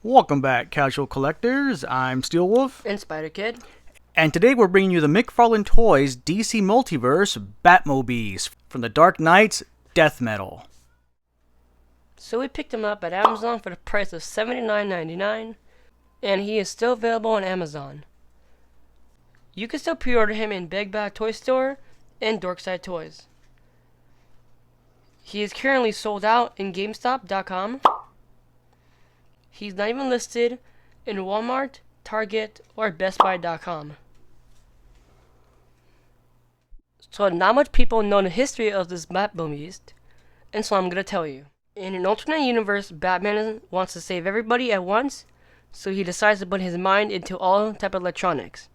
Welcome back, casual collectors. I'm Steelwolf. And Spider Kid. And today we're bringing you the McFarlane Toys DC Multiverse Batmobeast from the Dark Knight's Death Metal. So we picked him up at Amazon for the price of $79.99, and he is still available on Amazon. You can still pre-order him in Big Bad Toy Store and Dorkside Toys. He is currently sold out in GameStop.com. He's not even listed in Walmart, Target, or BestBuy.com. So not much people know the history of this Batmobeast, and so I'm going to tell you. In an alternate universe, Batman wants to save everybody at once, so he decides to put his mind into all type of electronics.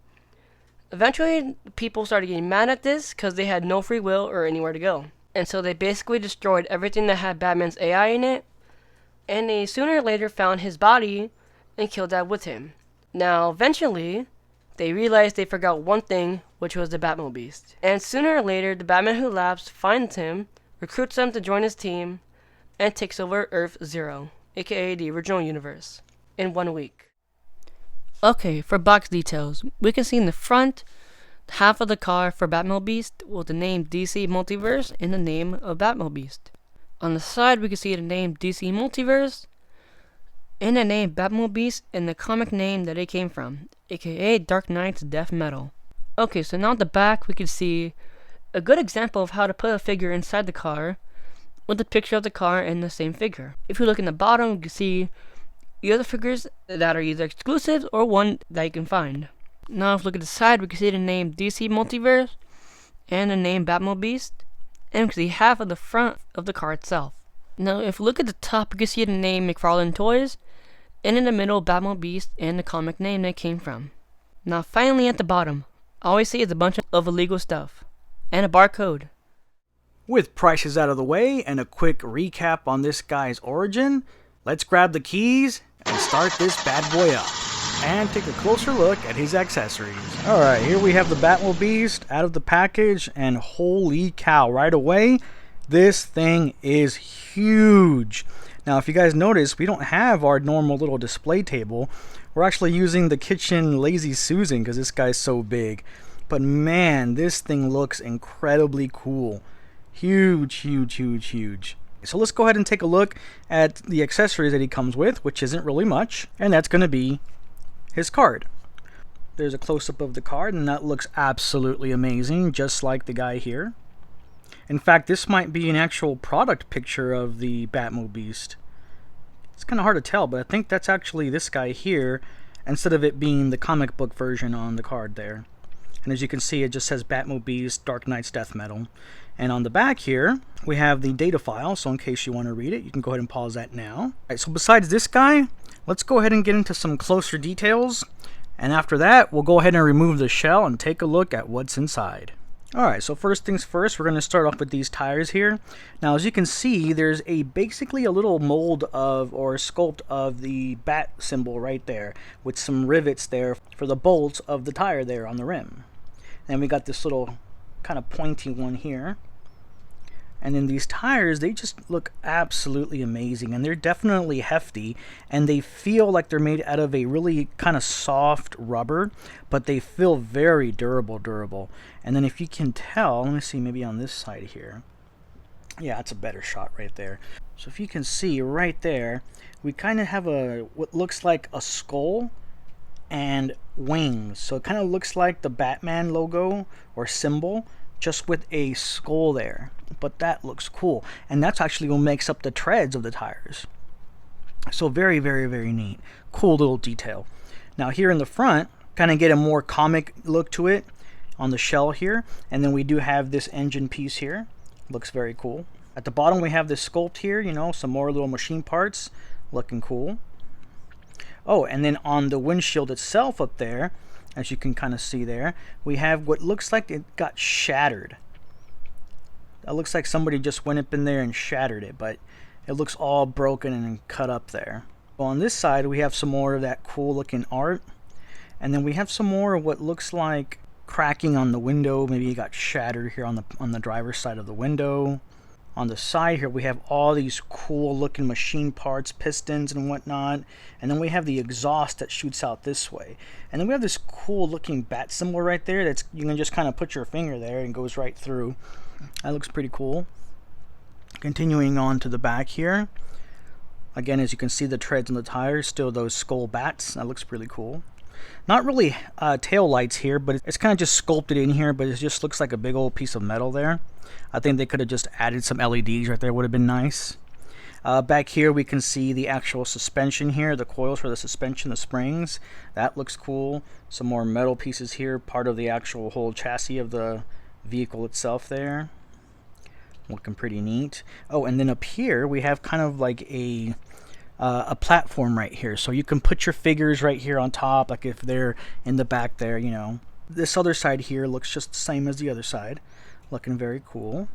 Eventually, people started getting mad at this because they had no free will or anywhere to go. And so they basically destroyed everything that had Batman's AI in it, and they sooner or later found his body and killed that with him. Now, eventually, they realized they forgot one thing, which was the Batmobeast. And sooner or later, the Batman Who Laughs finds him, recruits him to join his team, and takes over Earth Zero, aka the original universe, in 1 week. Okay, for box details, we can see in the front half of the car for Batmobeast with the name DC Multiverse and the name of Batmobeast. On the side, we can see the name DC Multiverse and the name Batmobeast and the comic name that it came from, aka Dark Knight's Death Metal. Okay, so now at the back, we can see a good example of how to put a figure inside the car with a picture of the car and the same figure. If you look in the bottom, you can see the other figures that are either exclusives or one that you can find. Now if we look at the side, we can see the name DC Multiverse and the name Batmobeast, and we can see half of the front of the car itself. Now if we look at the top, you can see the name McFarlane Toys, and in the middle Batmobeast and the comic name they came from. Now finally at the bottom, all we see is a bunch of illegal stuff, and a barcode. With prices out of the way and a quick recap on this guy's origin, let's grab the keys and start this bad boy up and take a closer look at his accessories. Alright, here we have the Batmobeast out of the package, and holy cow, right away, this thing is huge. Now if you guys notice, we don't have our normal little display table. We're actually using the kitchen Lazy Susan because this guy's so big. But man, this thing looks incredibly cool. Huge, huge, huge, huge. So let's go ahead and take a look at the accessories that he comes with, which isn't really much, and that's going to be his card. There's a close-up of the card, and that looks absolutely amazing, just like the guy here. In fact, this might be an actual product picture of the Batmobeast. It's kind of hard to tell, but I think that's actually this guy here, instead of it being the comic book version on the card there. And as you can see, it just says Batmobeast, Dark Knight's Death Metal. And on the back here, we have the data file, so in case you want to read it, you can go ahead and pause that now. Alright, so besides this guy, let's go ahead and get into some closer details. And after that, we'll go ahead and remove the shell and take a look at what's inside. Alright, so first things first, we're going to start off with these tires here. Now, as you can see, there's basically a little mold of, or sculpt of the bat symbol right there, with some rivets there for the bolts of the tire there on the rim. And we got this little kind of pointy one here. And then these tires, they just look absolutely amazing, and they're definitely hefty, and they feel like they're made out of a really kind of soft rubber, but they feel very durable. And then if you can tell, let me see, maybe on this side here, yeah, it's a better shot right there. So if you can see right there, we kind of have what looks like a skull and wings. So it kind of looks like the Batman logo or symbol, just with a skull there. But that looks cool, and that's actually what makes up the treads of the tires. So very, very, very neat. Cool little detail. Now here in the front, kind of get a more comic look to it on the shell here, and then we do have this engine piece here. Looks very cool. At the bottom we have this sculpt here, you know, some more little machine parts, looking cool. Oh, and then on the windshield itself up there, as you can kind of see there, we have what looks like it got shattered. It looks like somebody just went up in there and shattered it, but it looks all broken and cut up there. On this side, we have some more of that cool looking art, and then we have some more of what looks like cracking on the window. Maybe it got shattered here on the driver's side of the window. On the side here, we have all these cool looking machine parts, pistons and whatnot. And then we have the exhaust that shoots out this way. And then we have this cool looking bat symbol right there that's, you can just kind of put your finger there and goes right through. That looks pretty cool. Continuing on to the back here. Again, as you can see, the treads on the tires, still those skull bats. That looks really cool. Not really tail lights here, but it's kind of just sculpted in here, but it just looks like a big old piece of metal there. I think they could have just added some LEDs right there, would have been nice. Back here we can see the actual suspension here, the coils for the suspension, the springs. That looks cool. Some more metal pieces here, part of the actual whole chassis of the vehicle itself there. Looking pretty neat. Oh, and then up here we have kind of like a platform right here, so you can put your figures right here on top, like if they're in the back there, you know. This other side here looks just the same as the other side. Looking very cool.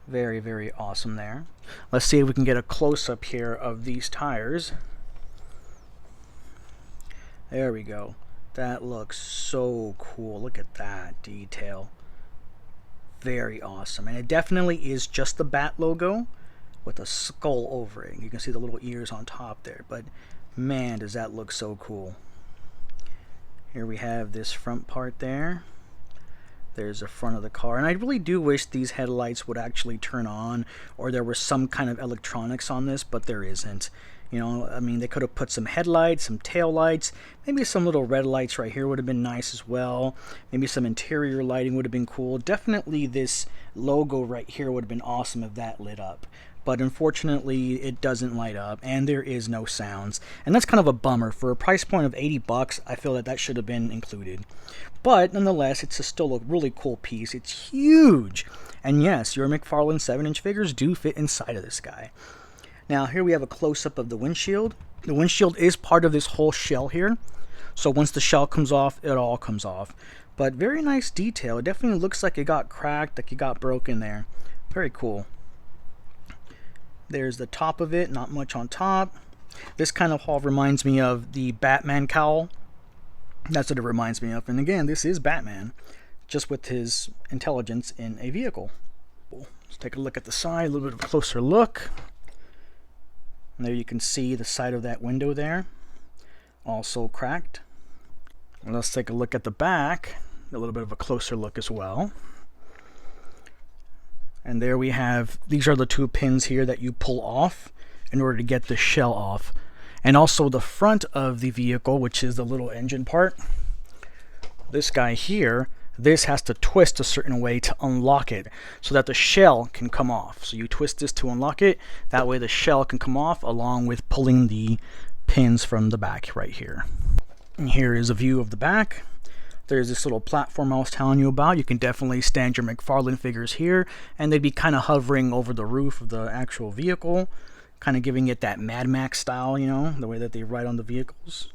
Very, very awesome there. Let's see if we can get a close-up here of these tires. There we go. That looks so cool. Look at that detail. Very awesome. And it definitely is just the Bat logo with a skull over it. You can see the little ears on top there. But man, does that look so cool. Here we have this front part there. There's the front of the car. And I really do wish these headlights would actually turn on, or there was some kind of electronics on this, but there isn't. You know, I mean, they could have put some headlights, some tail lights, maybe some little red lights right here would have been nice as well. Maybe some interior lighting would have been cool. Definitely this logo right here would have been awesome if that lit up. But unfortunately, it doesn't light up, and there is no sounds. And that's kind of a bummer. For a price point of 80 bucks, I feel that that should have been included. But nonetheless, it's still a really cool piece. It's huge. And yes, your McFarlane 7-inch figures do fit inside of this guy. Now, here we have a close-up of the windshield. The windshield is part of this whole shell here. So once the shell comes off, it all comes off. But very nice detail. It definitely looks like it got cracked, like it got broken there. Very cool. There's the top of it, not much on top. This kind of all reminds me of the Batman cowl. That's what it reminds me of. And again, this is Batman, just with his intelligence in a vehicle. Let's take a look at the side, a little bit of a closer look. And there you can see the side of that window there, also cracked. And let's take a look at the back, a little bit of a closer look as well. And there we have, these are the two pins here that you pull off in order to get the shell off. And also the front of the vehicle, which is the little engine part. This guy here, this has to twist a certain way to unlock it so that the shell can come off. So you twist this to unlock it. That way the shell can come off along with pulling the pins from the back right here. And here is a view of the back. There's this little platform I was telling you about. You can definitely stand your McFarlane figures here, and they'd be kind of hovering over the roof of the actual vehicle, kind of giving it that Mad Max style, you know, the way that they ride on the vehicles.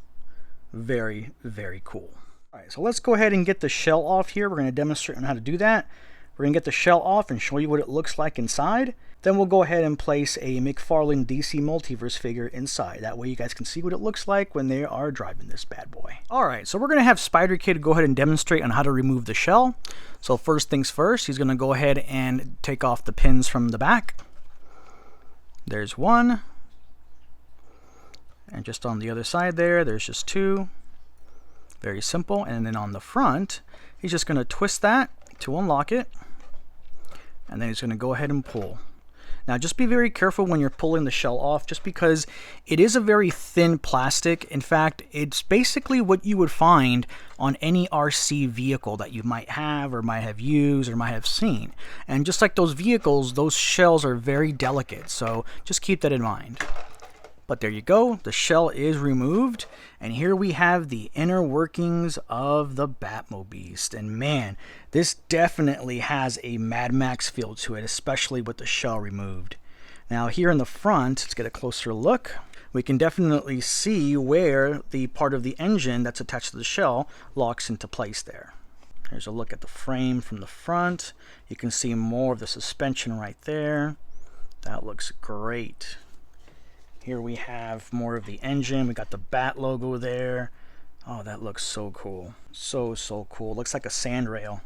Very, very cool. All right, so let's go ahead and get the shell off here. We're going to demonstrate on how to do that. We're going to get the shell off and show you what it looks like inside. Then we'll go ahead and place a McFarlane DC Multiverse figure inside. That way you guys can see what it looks like when they are driving this bad boy. Alright, so we're going to have Spider Kid go ahead and demonstrate on how to remove the shell. So first things first, he's going to go ahead and take off the pins from the back. There's one. And just on the other side there's just two. Very simple. And then on the front, he's just going to twist that to unlock it. And then he's going to go ahead and pull. Now just be very careful when you're pulling the shell off, just because it is a very thin plastic. In fact, it's basically what you would find on any RC vehicle that you might have or might have used or might have seen. And just like those vehicles, those shells are very delicate, so just keep that in mind. But there you go, the shell is removed, and here we have the inner workings of the Batmobeast. And man, this definitely has a Mad Max feel to it, especially with the shell removed. Now here in the front, let's get a closer look. We can definitely see where the part of the engine that's attached to the shell locks into place there. Here's a look at the frame from the front. You can see more of the suspension right there. That looks great. Here we have more of the engine. We got the Bat logo there. Oh, that looks so cool. So cool. Looks like a sand rail.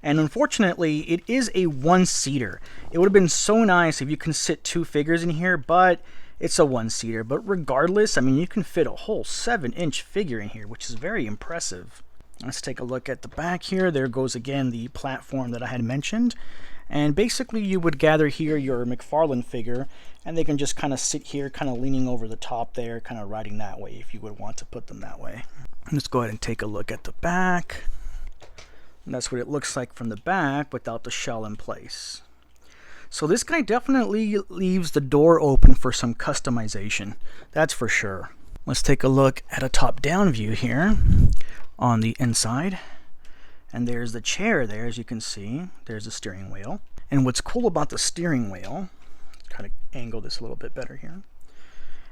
And unfortunately, it is a one-seater. It would have been so nice if you can sit 2 figures in here, but it's a one-seater. But regardless, I mean, you can fit a whole 7-inch figure in here, which is very impressive. Let's take a look at the back here. There goes again the platform that I had mentioned. And basically you would gather here your McFarlane figure, and they can just kind of sit here, kind of leaning over the top there, kind of riding that way if you would want to put them that way. Let's go ahead and take a look at the back. And that's what it looks like from the back without the shell in place. So this guy definitely leaves the door open for some customization. That's for sure. Let's take a look at a top-down view here on the inside. And there's the chair there, as you can see. There's the steering wheel. And what's cool about the steering wheel, kind of angle this a little bit better here,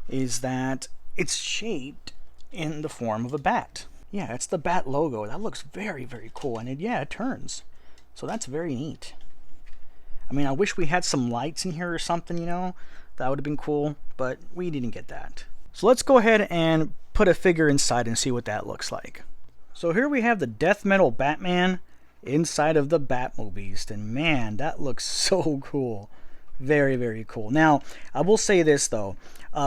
is that it's shaped in the form of a bat. Yeah, it's the bat logo. That looks very, very cool. And it turns. So that's very neat. I mean, I wish we had some lights in here or something, you know. That would have been cool, but we didn't get that. So let's go ahead and put a figure inside and see what that looks like. So here we have the death metal Batman inside of the Batmobeast. And man, that looks so cool. Very, very cool. Now, I will say this though.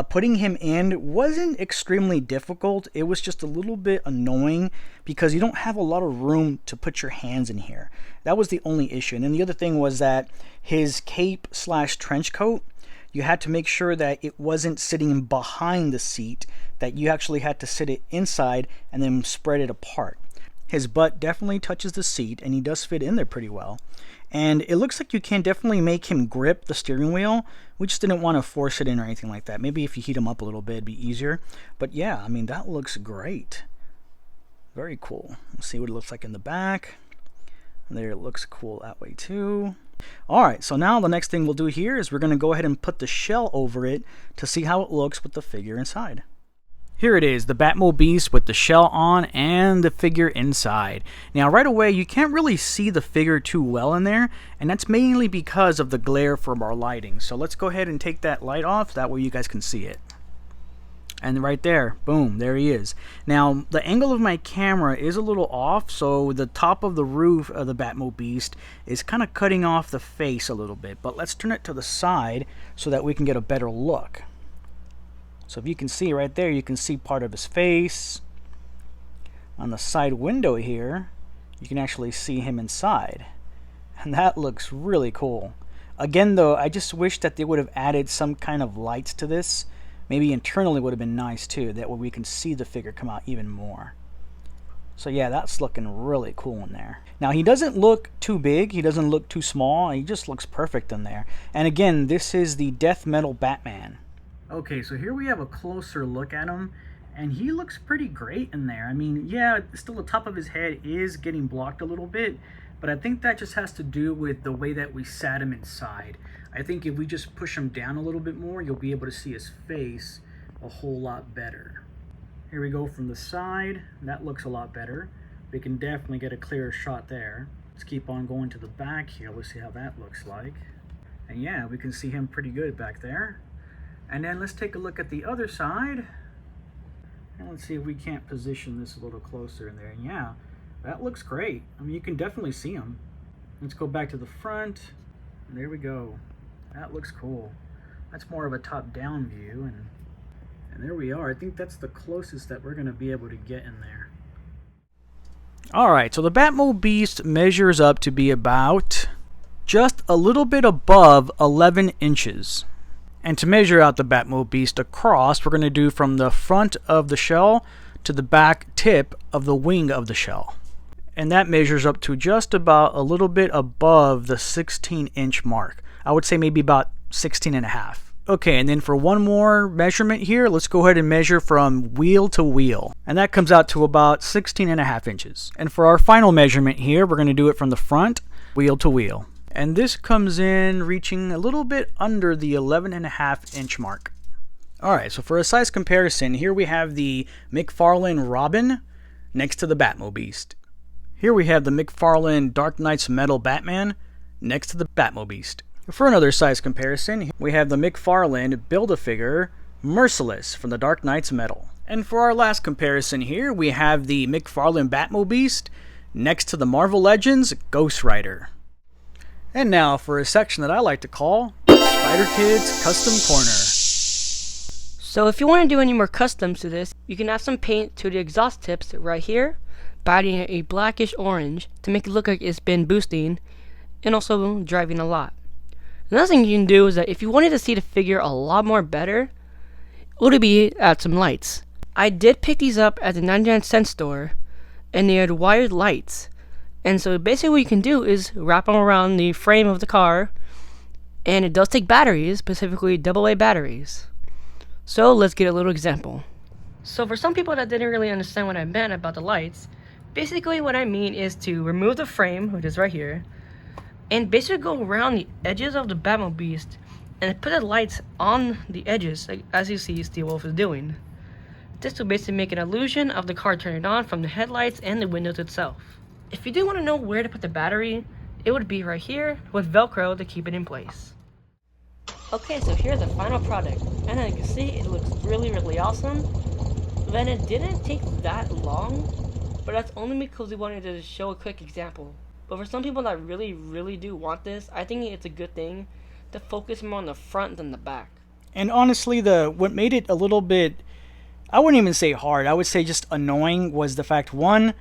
Putting him in wasn't extremely difficult. It was just a little bit annoying because you don't have a lot of room to put your hands in here. That was the only issue. And then the other thing was that his cape / trench coat, you had to make sure that it wasn't sitting behind the seat, that you actually had to sit it inside and then spread it apart. His butt definitely touches the seat and he does fit in there pretty well. And it looks like you can definitely make him grip the steering wheel. We just didn't want to force it in or anything like that. Maybe if you heat him up a little bit, it'd be easier. But yeah, I mean, that looks great. Very cool. Let's see what it looks like in the back. There, it looks cool that way too. Alright, so now the next thing we'll do here is we're going to go ahead and put the shell over it to see how it looks with the figure inside. Here it is, the Batmobeast with the shell on and the figure inside. Now right away you can't really see the figure too well in there, and that's mainly because of the glare from our lighting. So let's go ahead and take that light off, that way you guys can see it. And right there, boom, there he is. Now the angle of my camera is a little off, so the top of the roof of the Batmobeast is kind of cutting off the face a little bit. But let's turn it to the side so that we can get a better look. So if you can see right there, you can see part of his face. On the side window here, you can actually see him inside. And that looks really cool. Again though, I just wish that they would have added some kind of lights to this. Maybe internally would have been nice too. That way we can see the figure come out even more. So yeah, that's looking really cool in there. Now he doesn't look too big. He doesn't look too small. He just looks perfect in there. And again, this is the death metal Batman. Okay, so here we have a closer look at him, and he looks pretty great in there. I mean, yeah, still the top of his head is getting blocked a little bit, but I think that just has to do with the way that we sat him inside. I think if we just push him down a little bit more, you'll be able to see his face a whole lot better. Here we go from the side. That looks a lot better. We can definitely get a clearer shot there. Let's keep on going to the back here. Let's see how that looks like. And yeah, we can see him pretty good back there. And then let's take a look at the other side. And let's see if we can't position this a little closer in there. And yeah, that looks great. I mean, you can definitely see him. Let's go back to the front. And there we go. That looks cool. That's more of a top-down view. And there we are. I think that's the closest that we're going to be able to get in there. Alright, so the Batmobeast measures up to be about just a little bit above 11 inches. And to measure out the Batmobeast across, we're going to do from the front of the shell to the back tip of the wing of the shell. And that measures up to just about a little bit above the 16-inch mark. I would say maybe about 16 and a half. Okay, and then for one more measurement here, let's go ahead and measure from wheel to wheel. And that comes out to about 16 and a half inches. And for our final measurement here, we're going to do it from the front, wheel to wheel. And this comes in reaching a little bit under the 11.5-inch mark. Alright, so for a size comparison, here we have the McFarlane Robin next to the Batmobeast. Here we have the McFarlane Dark Knight's Metal Batman next to the Batmobeast. For another size comparison, we have the McFarlane Build-A-Figure Merciless from the Dark Knight's Metal. And for our last comparison here, we have the McFarlane Batmobeast next to the Marvel Legends Ghost Rider. And now for a section that I like to call Spider Kid's Custom Corner. So if you want to do any more customs to this, you can add some paint to the exhaust tips right here by adding a blackish orange to make it look like it's been boosting and also driving a lot. Another thing you can do is that if you wanted to see the figure a lot more better, would be add some lights. I did pick these up at the 99-cent store and they had wired lights. And so basically what you can do is wrap them around the frame of the car, and it does take batteries, specifically AA batteries. So let's get a little example. So for some people that didn't really understand what I meant about the lights, basically what I mean is to remove the frame, which is right here, and basically go around the edges of the Batmobeast and put the lights on the edges, like as you see Steel Wolf is doing. This will basically make an illusion of the car turning on from the headlights and the windows itself. If you do want to know where to put the battery, it would be right here with Velcro to keep it in place. Okay, so here's the final product, and as you can see, it looks really awesome. Then it didn't take that long, but that's only because we wanted to show a quick example. But for some people that really do want this, I think it's a good thing to focus more on the front than the back. And honestly, what made it a little bit, I wouldn't even say hard, I would say just annoying, was the fact, one,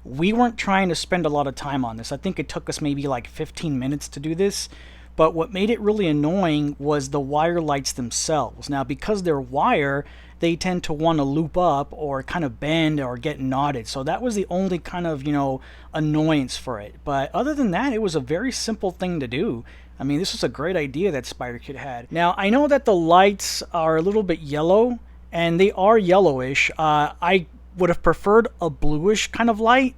we weren't trying to spend a lot of time on this. I think it took us maybe like 15 minutes to do this. But what made it really annoying was the wire lights themselves. Now, because they're wire, they tend to want to loop up or kind of bend or get knotted. So that was the only kind of, annoyance for it. But other than that, it was a very simple thing to do. I mean, this was a great idea that Spider Kid had. Now, I know that the lights are a little bit yellow, and they are yellowish. I would have preferred a bluish kind of light,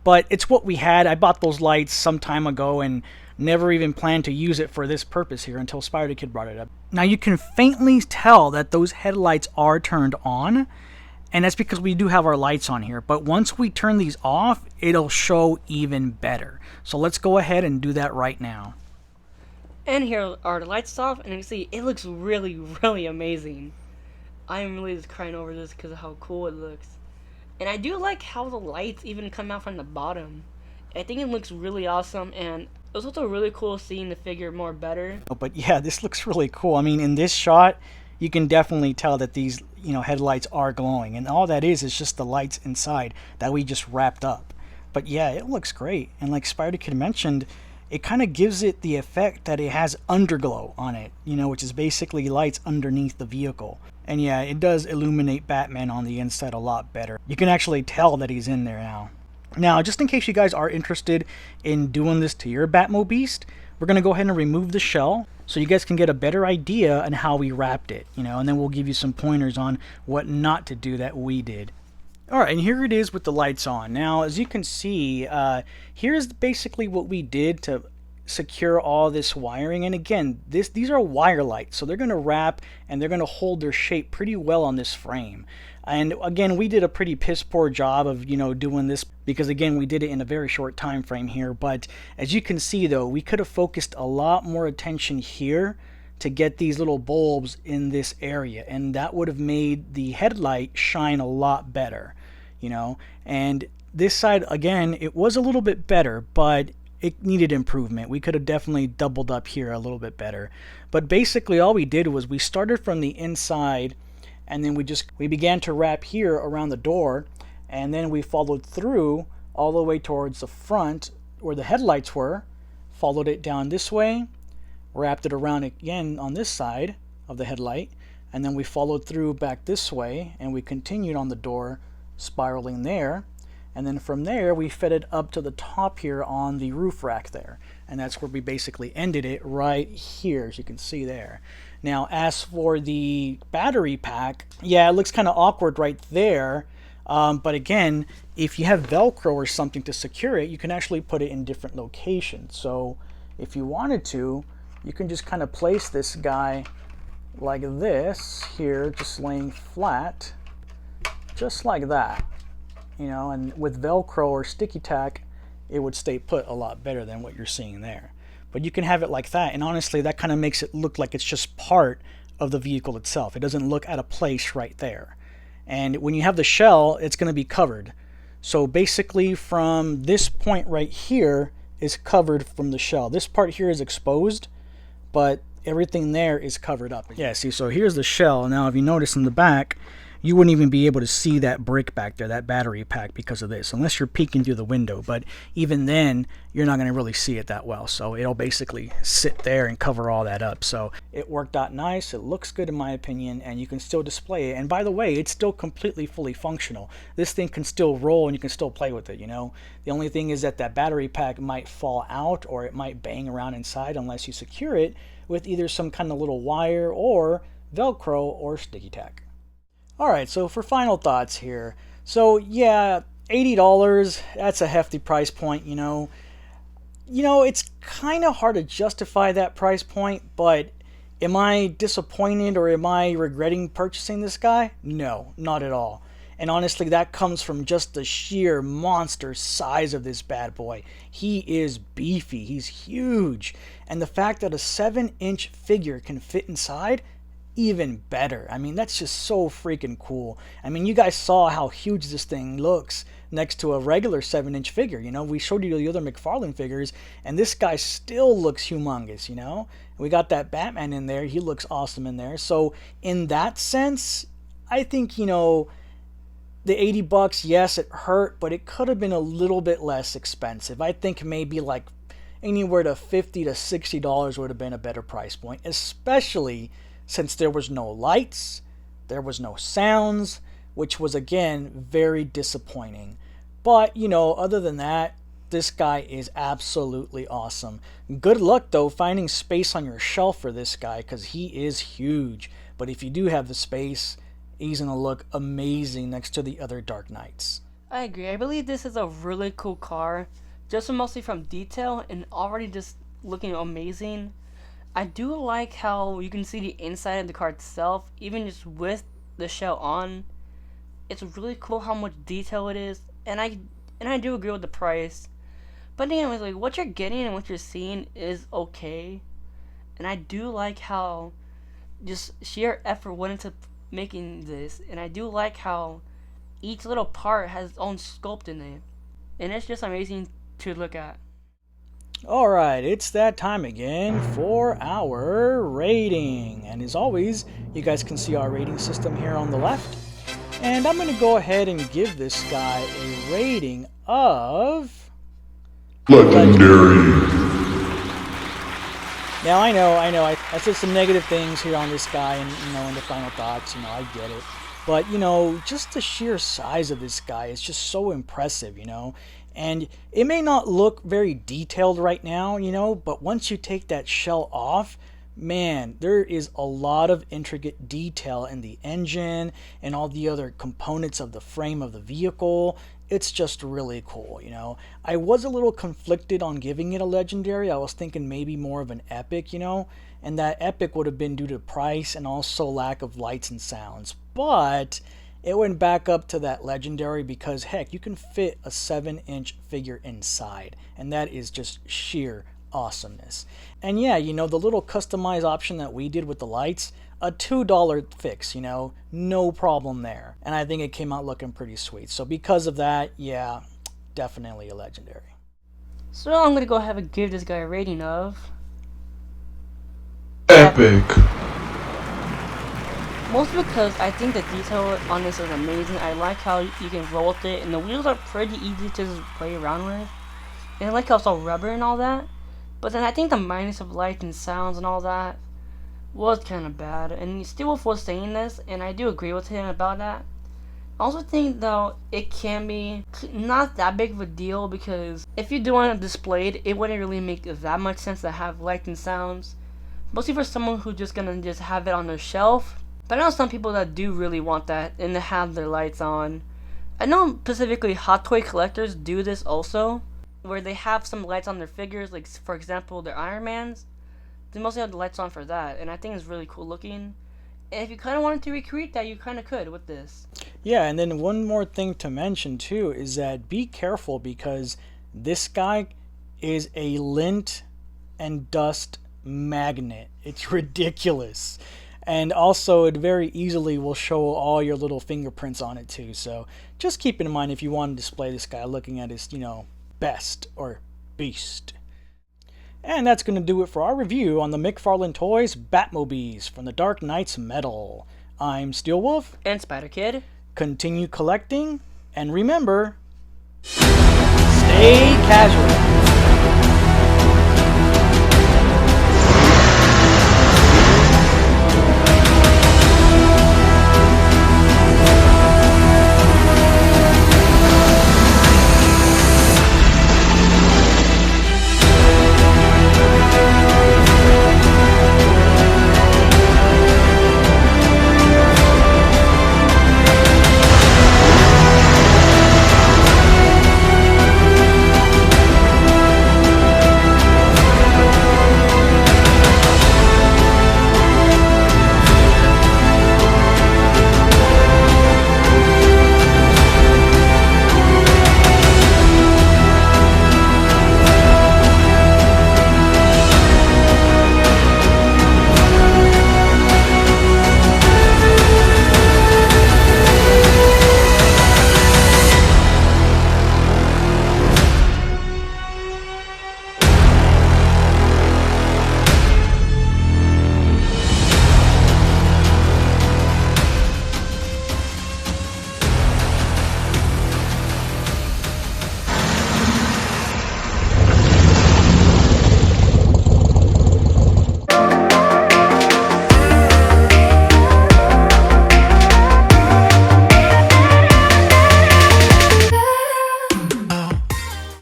but it's what we had. I bought those lights some time ago and never even planned to use it for this purpose here until Spider Kid brought it up. Now you can faintly tell that those headlights are turned on, and that's because we do have our lights on here. But once we turn these off, it'll show even better. So let's go ahead and do that right now. And here are the lights off, and you see it looks really amazing. I am really just crying over this because of how cool it looks. And I do like how the lights even come out from the bottom. I think it looks really awesome, and it was also really cool seeing the figure more better. But yeah, this looks really cool. I mean, in this shot, you can definitely tell that these, headlights are glowing. And all that is just the lights inside that we just wrapped up. But yeah, it looks great. And like Spider Kid mentioned, it kind of gives it the effect that it has underglow on it, which is basically lights underneath the vehicle. And yeah, it does illuminate Batman on the inside a lot better. You can actually tell that he's in there now. Now, just in case you guys are interested in doing this to your Batmobeast, we're going to go ahead and remove the shell so you guys can get a better idea on how we wrapped it, and then we'll give you some pointers on what not to do that we did. Alright, and here it is with the lights on. Now, as you can see, here's basically what we did to secure all this wiring. And again, these are wire lights, so they're going to wrap and they're going to hold their shape pretty well on this frame. And again, we did a pretty piss poor job of doing this because again we did it in a very short time frame here. But as you can see though, we could have focused a lot more attention here to get these little bulbs in this area, and that would have made the headlight shine a lot better, and this side again, it was a little bit better, but it needed improvement. We could have definitely doubled up here a little bit better. But basically all we did was we started from the inside, and then we began to wrap here around the door, and then we followed through all the way towards the front where the headlights were, followed it down this way, wrapped it around again on this side of the headlight, and then we followed through back this way, and we continued on the door spiraling there. And then from there, we fed it up to the top here on the roof rack there. And that's where we basically ended it right here, as you can see there. Now, as for the battery pack, yeah, it looks kind of awkward right there. But again, if you have Velcro or something to secure it, you can actually put it in different locations. So if you wanted to, you can just kind of place this guy like this here, just laying flat, just like that. And with Velcro or sticky tack, it would stay put a lot better than what you're seeing there. But you can have it like that, and honestly, that kind of makes it look like it's just part of the vehicle itself. It doesn't look out of place right there. And when you have the shell, it's going to be covered. So basically from this point right here is covered from the shell. This part here is exposed, but everything there is covered up. Yeah, see, so here's the shell. Now, if you notice in the back, you wouldn't even be able to see that brick back there, that battery pack, because of this, unless you're peeking through the window. But even then, you're not going to really see it that well. So it'll basically sit there and cover all that up. So it worked out nice. It looks good in my opinion, and you can still display it. And by the way, it's still completely fully functional. This thing can still roll and you can still play with it, you know. The only thing is that that battery pack might fall out or it might bang around inside unless you secure it with either some kind of little wire or Velcro or sticky tack. Alright, so for final thoughts here. So yeah, $80, that's a hefty price point, you know. It's kind of hard to justify that price point, but am I disappointed or am I regretting purchasing this guy? No, not at all. And honestly, that comes from just the sheer monster size of this bad boy. He is beefy, he's huge. And the fact that a 7-inch figure can fit inside, even better. I mean, that's just so freaking cool. I mean, you guys saw how huge this thing looks next to a regular 7-inch figure. You know, we showed you the other McFarlane figures, and this guy still looks humongous, you know. We got that Batman in there. He looks awesome in there. So in that sense, I think, you know, the $80, yes, it hurt, but it could have been a little bit less expensive. I think maybe like anywhere to $50 to $60 would have been a better price point, especially since there was no lights, there was no sounds, which was again very disappointing. But you know, other than that, this guy is absolutely awesome. Good luck though finding space on your shelf for this guy, because he is huge. But if you do have the space, he's gonna look amazing next to the other Dark Knights. I agree. I believe this is a really cool car, just mostly from detail and already just looking amazing. I do like how you can see the inside of the car itself, even just with the shell on. It's really cool how much detail it is, and I do agree with the price. But anyways, like what you're getting and what you're seeing is okay, and I do like how just sheer effort went into making this, and I do like how each little part has its own sculpt in it, and it's just amazing to look at. Alright, it's that time again for our rating. And as always, you guys can see our rating system here on the left. And I'm going to go ahead and give this guy a rating of... Legendary. Now I know, I said some negative things here on this guy and, you know, in the final thoughts, you know, I get it. But, you know, just the sheer size of this guy is just so impressive, you know. And it may not look very detailed right now, you know, but once you take that shell off, man, there is a lot of intricate detail in the engine and all the other components of the frame of the vehicle. It's just really cool, you know. I was a little conflicted on giving it a legendary. I was thinking maybe more of an epic, you know, and that epic would have been due to price and also lack of lights and sounds. But it went back up to that legendary because, heck, you can fit a 7-inch figure inside, and that is just sheer awesomeness. And yeah, you know, the little customized option that we did with the lights, a $2 fix, you know, no problem there. And I think it came out looking pretty sweet. So because of that, yeah, definitely a legendary. So I'm gonna go ahead and give this guy a rating of Epic. mostly because I think the detail on this is amazing. I like how you can roll with it, and the wheels are pretty easy to just play around with. And I like how it's all rubber and all that. But then I think the minus of lights and sounds and all that was kind of bad. And Steel was saying this, and I do agree with him about that. I also think though it can be not that big of a deal, because if you do want it displayed, it wouldn't really make that much sense to have lights and sounds. Mostly for someone who's just gonna just have it on their shelf. But I know some people that do really want that and to have their lights on. I know specifically Hot Toy collectors do this also, where they have some lights on their figures, like for example their Iron Mans. They mostly have the lights on for that, and I think it's really cool looking. And if you kind of wanted to recreate that, you kind of could with this. Yeah, and then one more thing to mention too is that be careful, because this guy is a lint and dust magnet. It's ridiculous. And also, it very easily will show all your little fingerprints on it too. So just keep in mind if you want to display this guy looking at his, best or beast. And that's going to do it for our review on the McFarlane Toys Batmobeast from the Dark Knight's Metal. I'm Steelwolf. And Spider Kid. Continue collecting, and remember, stay casual.